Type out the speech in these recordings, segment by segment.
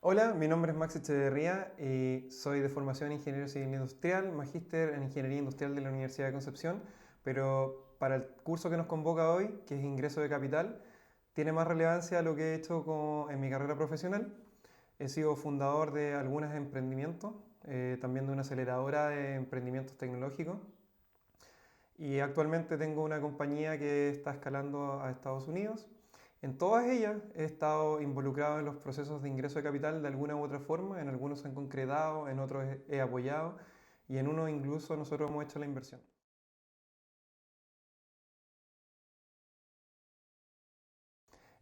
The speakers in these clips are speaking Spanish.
Hola, mi nombre es Max Echeverría y soy de formación ingeniero civil industrial, magíster en ingeniería industrial de la Universidad de Concepción, pero para el curso que nos convoca hoy, que es ingreso de capital, tiene más relevancia lo que he hecho en mi carrera profesional. He sido fundador de algunos emprendimientos, también de una aceleradora de emprendimientos tecnológicos y actualmente tengo una compañía que está escalando a Estados Unidos. En todas ellas he estado involucrado en los procesos de ingreso de capital de alguna u otra forma, en algunos se han concretado, en otros he apoyado y en uno incluso nosotros hemos hecho la inversión.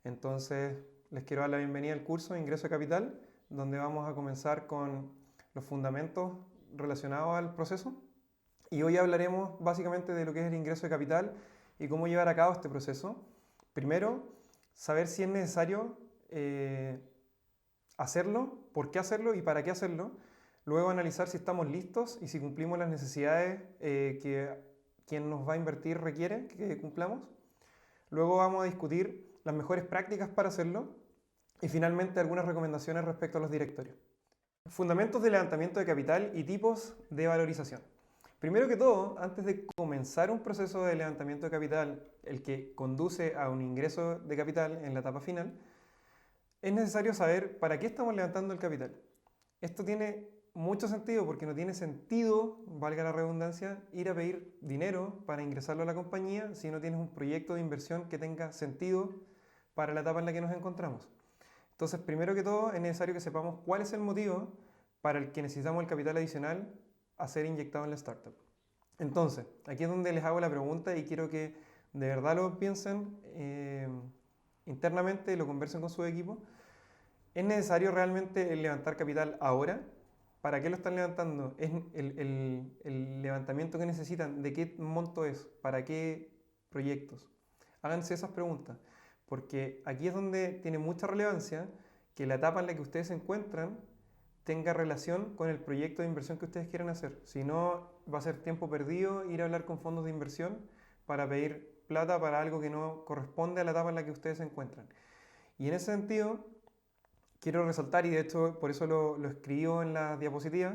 Entonces les quiero dar la bienvenida al curso de ingreso de capital, donde vamos a comenzar con los fundamentos relacionados al proceso. Y hoy hablaremos básicamente de lo que es el ingreso de capital y cómo llevar a cabo este proceso. Primero, saber si es necesario hacerlo, por qué hacerlo y para qué hacerlo. Luego, analizar si estamos listos y si cumplimos las necesidades que quien nos va a invertir requiere que cumplamos. Luego vamos a discutir las mejores prácticas para hacerlo y finalmente algunas recomendaciones respecto a los directorios. Fundamentos de levantamiento de capital y tipos de valorización. Primero que todo, antes de comenzar un proceso de levantamiento de capital, el que conduce a un ingreso de capital en la etapa final, es necesario saber para qué estamos levantando el capital. Esto tiene mucho sentido porque no tiene sentido, valga la redundancia, ir a pedir dinero para ingresarlo a la compañía si no tienes un proyecto de inversión que tenga sentido para la etapa en la que nos encontramos. Entonces, primero que todo, es necesario que sepamos cuál es el motivo para el que necesitamos el capital adicional a ser inyectado en la startup. Entonces, aquí es donde les hago la pregunta y quiero que de verdad lo piensen internamente y lo conversen con su equipo. ¿Es necesario realmente levantar capital ahora? ¿Para qué lo están levantando? ¿Es el levantamiento que necesitan? ¿De qué monto es? ¿Para qué proyectos? Háganse esas preguntas, porque aquí es donde tiene mucha relevancia que la etapa en la que ustedes se encuentran tenga relación con el proyecto de inversión que ustedes quieren hacer. Si no, va a ser tiempo perdido ir a hablar con fondos de inversión para pedir plata para algo que no corresponde a la etapa en la que ustedes se encuentran. Y en ese sentido, quiero resaltar, y de hecho por eso lo escribo en la diapositiva,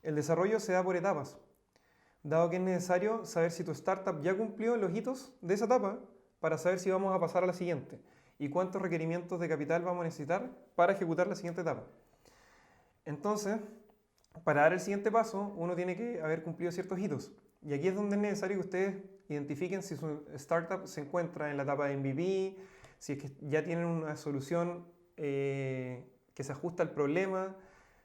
el desarrollo se da por etapas, dado que es necesario saber si tu startup ya cumplió los hitos de esa etapa para saber si vamos a pasar a la siguiente y cuántos requerimientos de capital vamos a necesitar para ejecutar la siguiente etapa. Entonces, para dar el siguiente paso, uno tiene que haber cumplido ciertos hitos. Y aquí es donde es necesario que ustedes identifiquen si su startup se encuentra en la etapa de MVP, si es que ya tienen una solución que se ajusta al problema,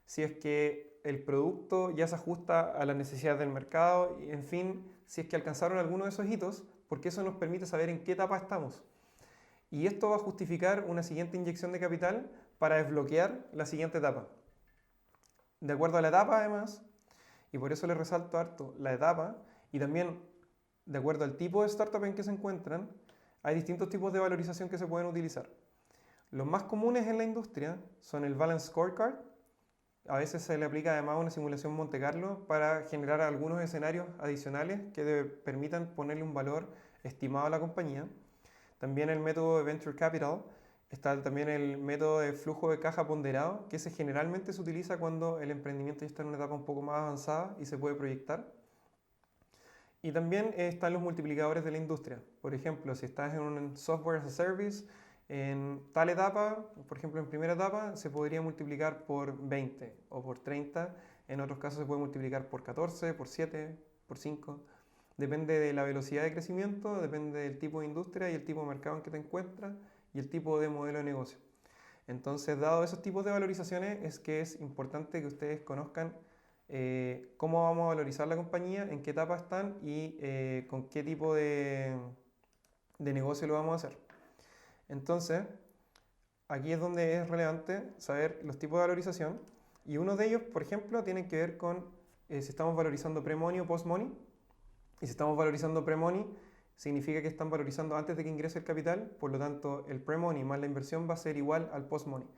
si es que el producto ya se ajusta a las necesidades del mercado, y en fin, si es que alcanzaron alguno de esos hitos, porque eso nos permite saber en qué etapa estamos. Y esto va a justificar una siguiente inyección de capital para desbloquear la siguiente etapa. De acuerdo a la etapa, además, y por eso les resalto harto la etapa, y también de acuerdo al tipo de startup en que se encuentran, hay distintos tipos de valorización que se pueden utilizar. Los más comunes en la industria son el Balance Scorecard. A veces se le aplica además una simulación Monte Carlo para generar algunos escenarios adicionales que permitan ponerle un valor estimado a la compañía. También el método de Venture Capital. Está también el método de flujo de caja ponderado, que ese generalmente se utiliza cuando el emprendimiento ya está en una etapa un poco más avanzada y se puede proyectar. Y también están los multiplicadores de la industria. Por ejemplo, si estás en un software as a service, en tal etapa, por ejemplo en primera etapa, se podría multiplicar por 20 o por 30. En otros casos se puede multiplicar por 14, por 7, por 5. Depende de la velocidad de crecimiento, depende del tipo de industria y el tipo de mercado en que te encuentras y el tipo de modelo de negocio. Entonces, dado esos tipos de valorizaciones, es que es importante que ustedes conozcan cómo vamos a valorizar la compañía, en qué etapa están y con qué tipo de negocio lo vamos a hacer. Entonces, aquí es donde es relevante saber los tipos de valorización y uno de ellos, por ejemplo, tiene que ver con si estamos valorizando pre-money o post-money. Y si estamos valorizando pre-money, significa que están valorizando antes de que ingrese el capital, por lo tanto el pre-money más la inversión va a ser igual al post-money.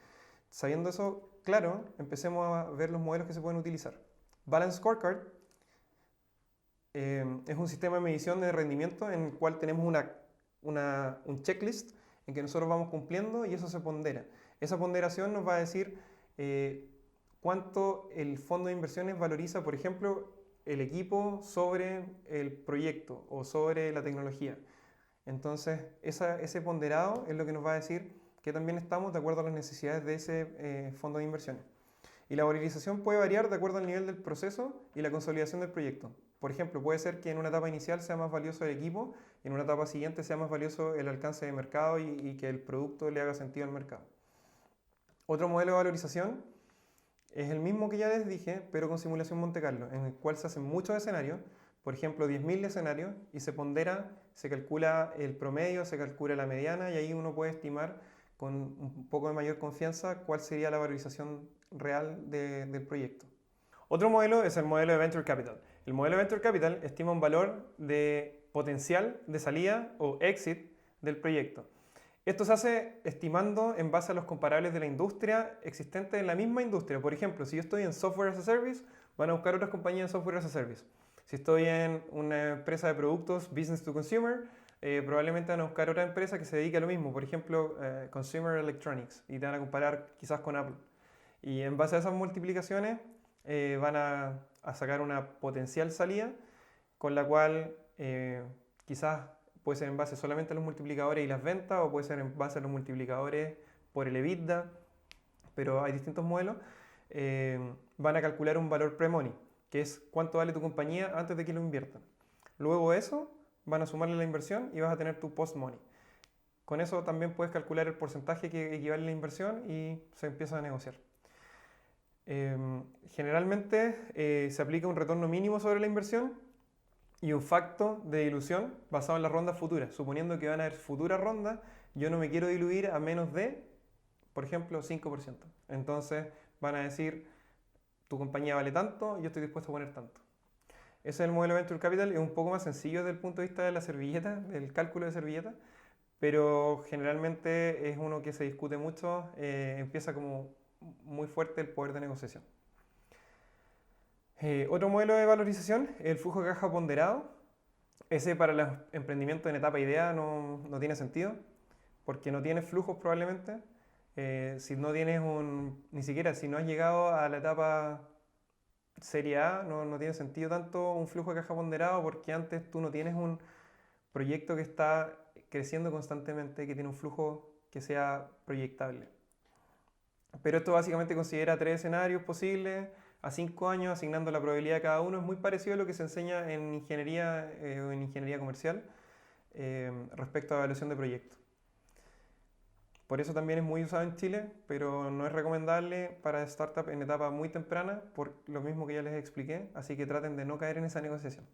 Sabiendo eso claro, empecemos a ver los modelos que se pueden utilizar. Balance Scorecard es un sistema de medición de rendimiento en el cual tenemos un checklist en que nosotros vamos cumpliendo y eso se pondera. Esa ponderación nos va a decir cuánto el fondo de inversiones valoriza, por ejemplo, el equipo sobre el proyecto o sobre la tecnología. Entonces, ese ponderado es lo que nos va a decir que también estamos de acuerdo a las necesidades de ese fondo de inversiones. Y la valorización puede variar de acuerdo al nivel del proceso y la consolidación del proyecto. Por ejemplo, puede ser que en una etapa inicial sea más valioso el equipo y en una etapa siguiente sea más valioso el alcance de mercado y que el producto le haga sentido al mercado. Otro modelo de valorización es el mismo que ya les dije, pero con simulación Monte Carlo, en el cual se hacen muchos escenarios, por ejemplo 10.000 escenarios, y se pondera, se calcula el promedio, se calcula la mediana, y ahí uno puede estimar con un poco de mayor confianza cuál sería la valorización real del proyecto. Otro modelo es el modelo de Venture Capital. El modelo de Venture Capital estima un valor de potencial de salida o exit del proyecto. Esto se hace estimando en base a los comparables de la industria existente en la misma industria. Por ejemplo, si yo estoy en Software as a Service, van a buscar otras compañías de Software as a Service. Si estoy en una empresa de productos Business to Consumer, probablemente van a buscar otra empresa que se dedique a lo mismo, por ejemplo, Consumer Electronics, y te van a comparar quizás con Apple. Y en base a esas multiplicaciones van a sacar una potencial salida con la cual quizás puede ser en base solamente a los multiplicadores y las ventas o puede ser en base a los multiplicadores por el EBITDA, pero hay distintos modelos. Van a calcular un valor pre-money, que es cuánto vale tu compañía antes de que lo inviertan. Luego de eso van a sumarle la inversión y vas a tener tu post-money. Con eso también puedes calcular el porcentaje que equivale a la inversión y se empieza a negociar. Generalmente se aplica un retorno mínimo sobre la inversión y un factor de dilución basado en las rondas futuras. Suponiendo que van a haber futuras rondas, yo no me quiero diluir a menos de, por ejemplo, 5%. Entonces van a decir, tu compañía vale tanto, yo estoy dispuesto a poner tanto. Ese es el modelo Venture Capital, es un poco más sencillo desde el punto de vista de la servilleta, del cálculo de servilleta, pero generalmente es uno que se discute mucho, empieza como muy fuerte el poder de negociación. Otro modelo de valorización, el flujo de caja ponderado. Ese para los emprendimientos en etapa idea no tiene sentido, porque no tienes flujos probablemente. Si no tienes ni siquiera si no has llegado a la etapa serie A, no tiene sentido tanto un flujo de caja ponderado, porque antes tú no tienes un proyecto que está creciendo constantemente, que tiene un flujo que sea proyectable. Pero esto básicamente considera 3 escenarios posibles a 5 años, asignando la probabilidad de cada uno. Es muy parecido a lo que se enseña en ingeniería o en ingeniería comercial respecto a evaluación de proyectos. Por eso también es muy usado en Chile, pero no es recomendable para startups en etapa muy temprana, por lo mismo que ya les expliqué, así que traten de no caer en esa negociación.